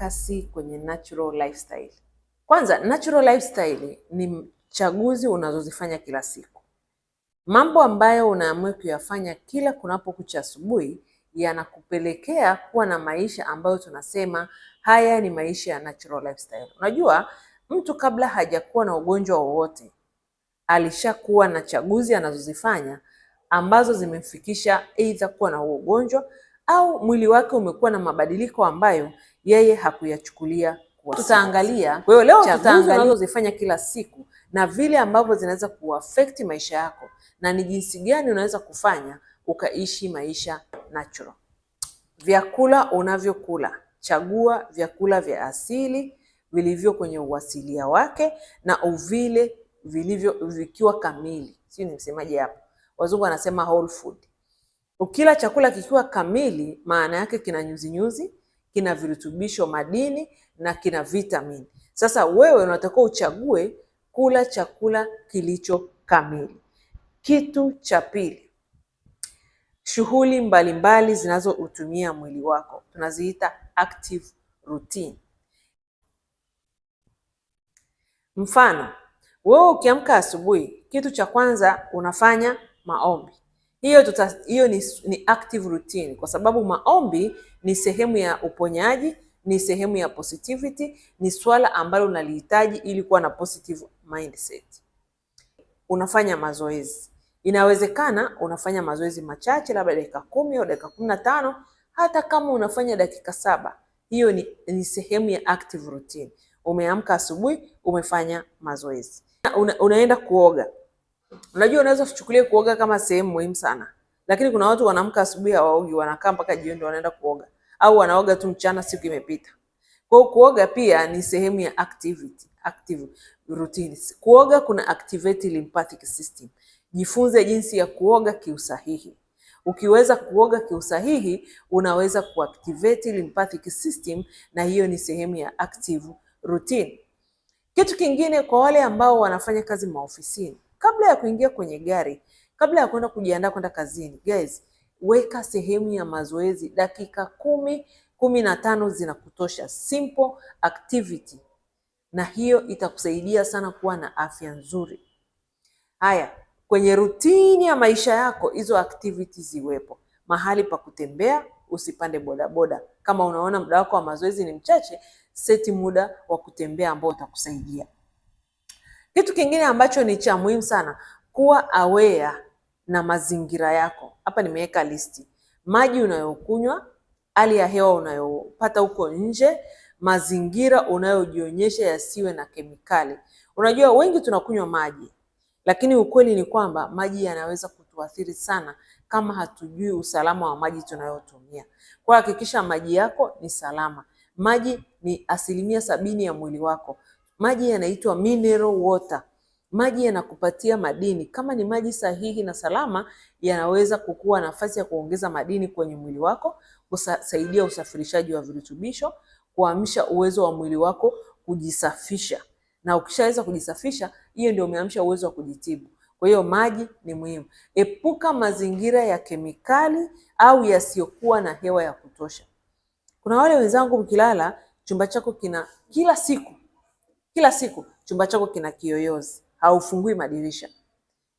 kufocus kwenye natural lifestyle. Kwanza, natural lifestyle ni chaguzi unazozifanya kila siku. Mambo ambayo unaamua kuyafanya kila kunapokucha asubuhi yanakupelekea kuwa na maisha ambayo tunasema haya ni maisha ya natural lifestyle. Unajua, mtu kabla hajakuwa na ugonjwa wowote alishakuwa na chaguzi anazozifanya ambazo zimemfikisha aidha kuwa na huo ugonjwa au mwili wake umekuwa na mabadiliko ambayo yeye hakuyachukulia. Tutaangalia, kwa hiyo leo tutaangalia unazozifanya kila siku na vile ambavyo zinaweza kuaffect maisha yako na ni jinsi gani unaweza kufanya ukaishi maisha natural. Vyakula unavyokula, chagua vyakula vya asili vilivyo kwenye uasilia wake na uvile vilivyo vikiwa kamili. Sio nimsemaje hapo? Wazungu wanasema whole food. Ukila chakula kikiwa kamili, maana yake kina nyuzi, kina virutubisho madini na kina vitamini. Sasa wewe unatakiwa uchague kula chakula kilicho kamili. Kitu cha pili, shughuli mbalimbali zinazoutumia mwili wako, tunaziita active routine. Mfano, wewe ukiamka asubuhi, kitu cha kwanza unafanya maombi. Hiyo ni active routine, kwa sababu maombi ni sehemu ya uponyaji, ni sehemu ya positivity, ni swala ambalo unalihitaji ili kuwa na positive mindset. Unafanya mazoezi. Inawezekana unafanya mazoezi machache, labda dakika 10 au dakika 15, hata kama unafanya dakika 7. Hiyo ni sehemu ya active routine. Umeamka asubuhi, umefanya mazoezi. Unaenda kuoga. Unajua unaweza kuchukulia kuoga kama sehemu muhimu sana. Lakini kuna watu wanaamka asubuhi hawaogi, wanakaa mpaka jioni ndio wanaenda kuoga. Au wanaoga tu mchana siku imepita. Kwa hiyo kuoga pia ni sehemu ya active routines. Kuoga kuna activate lymphatic system. Jifunze jinsi ya kuoga kiusahihi. Ukiweza kuoga kiusahihi, unaweza kuactivate lymphatic system na hiyo ni sehemu ya active routine. Kitu kingine kwa wale ambao wanafanya kazi maofisini, kabla ya kuingia kwenye gari, kabla ya kwenda kujiandaa kwenda kazini, guys, weka sehemu ya mazoezi dakika 10-15 zinakutosha, simple activity, na hiyo itakusaidia sana kuwa na afya nzuri. Haya, kwenye rutini ya maisha yako hizo activities ziwepo. Mahali pa kutembea, usipande bodaboda. Kama unaona muda wako wa mazoezi ni mchache, seti muda wa kutembea ambao utakusaidia. Kitu kingine ambacho ni cha muhimu sana, kuwa aware na mazingira yako. Hapa nimeweka listi. Maji unayokunywa, hali ya hewa unayopata huko nje, mazingira unayojionyesha yasiwe na kemikali. Unajua wengi tunakunywa maji, lakini ukweli ni kwamba maji yanaweza kutuathiri sana kama hatujui usalama wa maji tunayotumia. Kwa hakikisha maji yako ni salama. Maji ni 70% ya mwili wako. Maji yanaitwa mineral water. Maji yanakupatia madini. Kama ni maji sahihi na salama, yanaweza kukua nafasi ya kuongeza madini kwenye mwili wako, kusaidia usafirishaji wa virutubisho, kuamsha uwezo wa mwili wako kujisafisha. Na ukishaweza kujisafisha, hiyo ndio umeamsha uwezo wa kujitibu. Kwa hiyo maji ni muhimu. Epuka mazingira ya kemikali au yasiyokuwa na hewa ya kutosha. Kuna wale wenzangu mkilala, chumba chako kina kila siku chumba chako kina kiyoyozi, haufungui madirisha.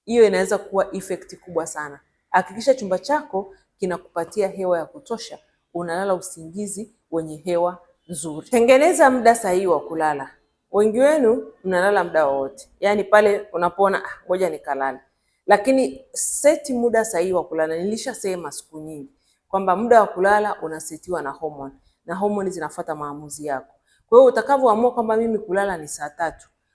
Hiyo inaweza kuwa effect kubwa sana. Hakikisha chumba chako kinakupatia hewa ya kutosha, unalala usingizi wenye hewa nzuri. Tengeneza muda sahihi wa kulala. Wengi wenu mnalala muda wote. Yaani pale unapoona ngoja nikalale. Lakini seti muda sahihi wa kulala. Nilishasema siku nyingi kwamba muda wa kulala unasetiwa na hormone, na hormone zinafuata maamuzi yako. Kwa hiyo utakavyoamua kwamba mimi kulala ni saa 3,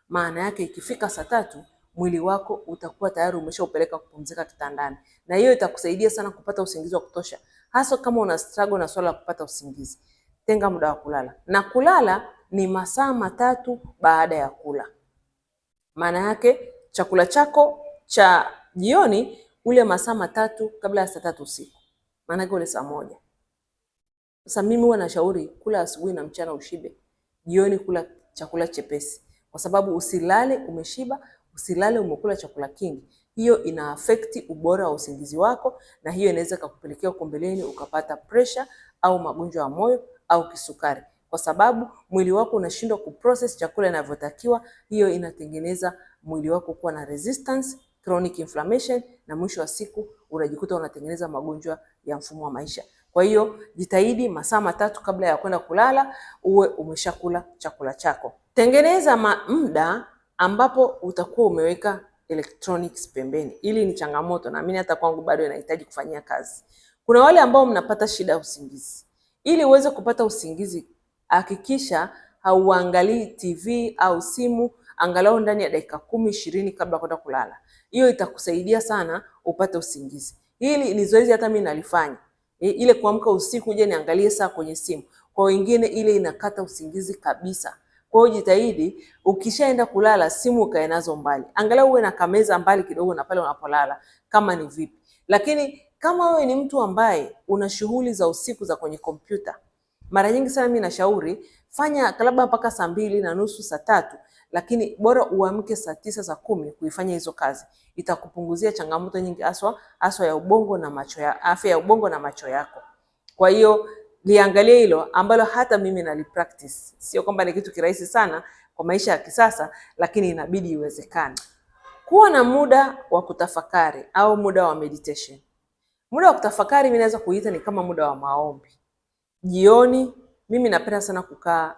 maana yake ikifika saa 3 mwili wako utakuwa tayari umeshaupeleka kupumzika kitandani. Na hiyo itakusaidia sana kupata usingizi wa kutosha. Hasa kama una struggle na swala la kupata usingizi. Tenga muda wa kulala. Na kulala ni masaa 3 baada ya kula. Maana yake chakula chako cha jioni ule masaa 3 kabla ya saa 3 usiku. Maana yake ule saa 1. Sasa mimi huwa nashauri kula asubuhi na mchana ushibe. Jioni kula chakula chepesi. Kwa sababu usilale umeshiba, usilale umekula chakula kingi. Hiyo ina affect ubora wa usingizi wako, na hiyo inaweza kukupelekea huko mbeleni ukapata pressure au magonjwa ya moyo au kisukari. kwa sababu mwili wako unashindwa kuprocess chakula inavyotakiwa. Hiyo inatengeneza mwili wako kuwa na resistance, chronic inflammation, na mwisho wa siku unajikuta unatengeneza magonjwa ya mfumo wa maisha. Kwa hiyo jitahidi masaa 3 kabla ya kwenda kulala uwe umeshakula chakula chako. Tengeneza muda ambapo utakuwa umeweka electronics pembeni. Ili ni changamoto, na mimi hata kwangu bado inahitaji kufanyia kazi. Kuna wale ambao mnapata shida ya usingizi. Ili uweze kupata usingizi, hakikisha hauangalii TV au simu angalau ndani ya dakika 10-20 kabla kwenda kulala. Hiyo itakusaidia sana upate usingizi. Hili ni zoezi hata mimi nalifanya. Ile kuamka usiku uje niangalie saa kwenye simu. Kwa wengine ile inakata usingizi kabisa. Kwa hiyo jitahidi ukishaenda kulala simu ukae nazo mbali. Angalau uwe na kameza mbali kidogo na pale unapolala kama ni vipi. Lakini kama wewe ni mtu ambaye una shughuli za usiku za kwenye kompyuta, mara nyingi sana mimi nashauri fanya labda mpaka saa 2:30, saa 3, lakini bora uamke saa 9, saa 10 kuifanya hizo kazi. Itakupunguzia changamoto nyingi haswa ya ubongo na macho ya afya ya ubongo na macho yako. Kwa hiyo liangalie hilo ambalo hata mimi nalipractice. Sio kwamba ni kitu kirahisi sana kwa maisha ya kisasa, lakini inabidi iwezekane. Kuwa na muda wa kutafakari au muda wa meditation. Muda wa kutafakari mimi naweza kuita ni kama muda wa maombi. Jioni mimi napenda sana kukaa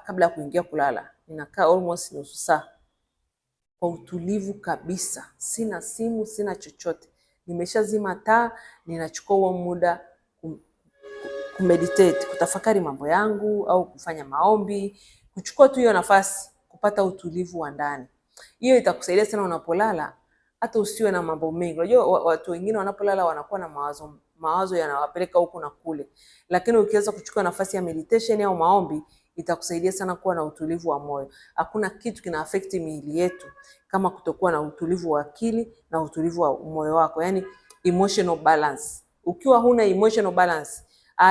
kabla ya kuingia kulala. Ninakaa almost nusu saa kwa utulivu kabisa. Sina simu, sina chochote. Nimeshazima taa, ninachukua huo muda kumeditate, kutafakari mambo yangu au kufanya maombi, kuchukua tu hiyo nafasi kupata utulivu wa ndani. Hiyo itakusaidia sana unapolala hata usiwe na mambo mengi. Unajua watu wengine wanapolala wanakuwa na mawazo yanawapeleka huku na kule. Lakini ukiweza kuchukua nafasi ya meditation au maombi, itakusaidia sana kuwa na utulivu wa moyo. Hakuna kitu kina affect miili yetu kama kutokuwa na utulivu wa akili na utulivu wa moyo wako, yani emotional balance. Ukiwa huna emotional balance,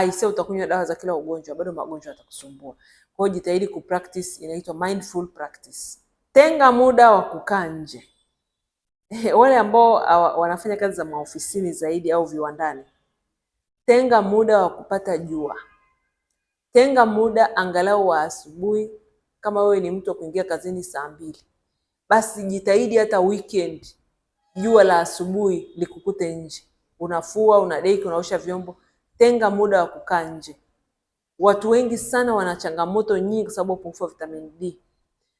isa utakunywa dawa za kila ugonjwa, bado magonjwa yatakusumbua. Kwa hiyo jitahidi kupractice, inaitwa mindful practice. Tenga muda wa kukaa nje. Wale ambao wanafanya kazi za maofisini zaidi au viwandani, tenga muda wa kupata jua. Tenga muda angalau wa asubuhi. Kama wewe ni mtu wa kuingia kazini saa 2, basi jitahidi hata weekend jua la asubuhi likukute nje. Unafua, unadeki, unaosha vyombo. Tenga muda wa kukaa nje. Watu wengi sana wana changamoto nyingi kwa sababu upungufu wa vitamin D.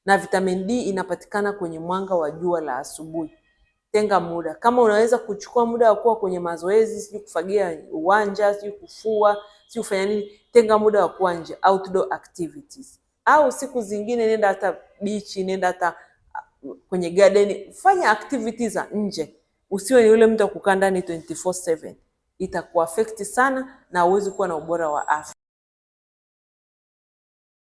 Na vitamin D inapatikana kwenye mwanga wa jua la asubuhi. Tenga muda. Kama unaweza kuchukua muda wa kuwa kwenye mazoezi, si kufagia uwanja, si kufua, si kufanya nini, tenga muda wa kuwa nje, outdoor activities. Au siku zingine nenda hata beach, nenda hata kwenye garden, fanya activities za nje. Usiwe ni yule mtu wa kukaa ndani 24/7. Itakuaffect sana na huwezi kuwa na ubora wa afya.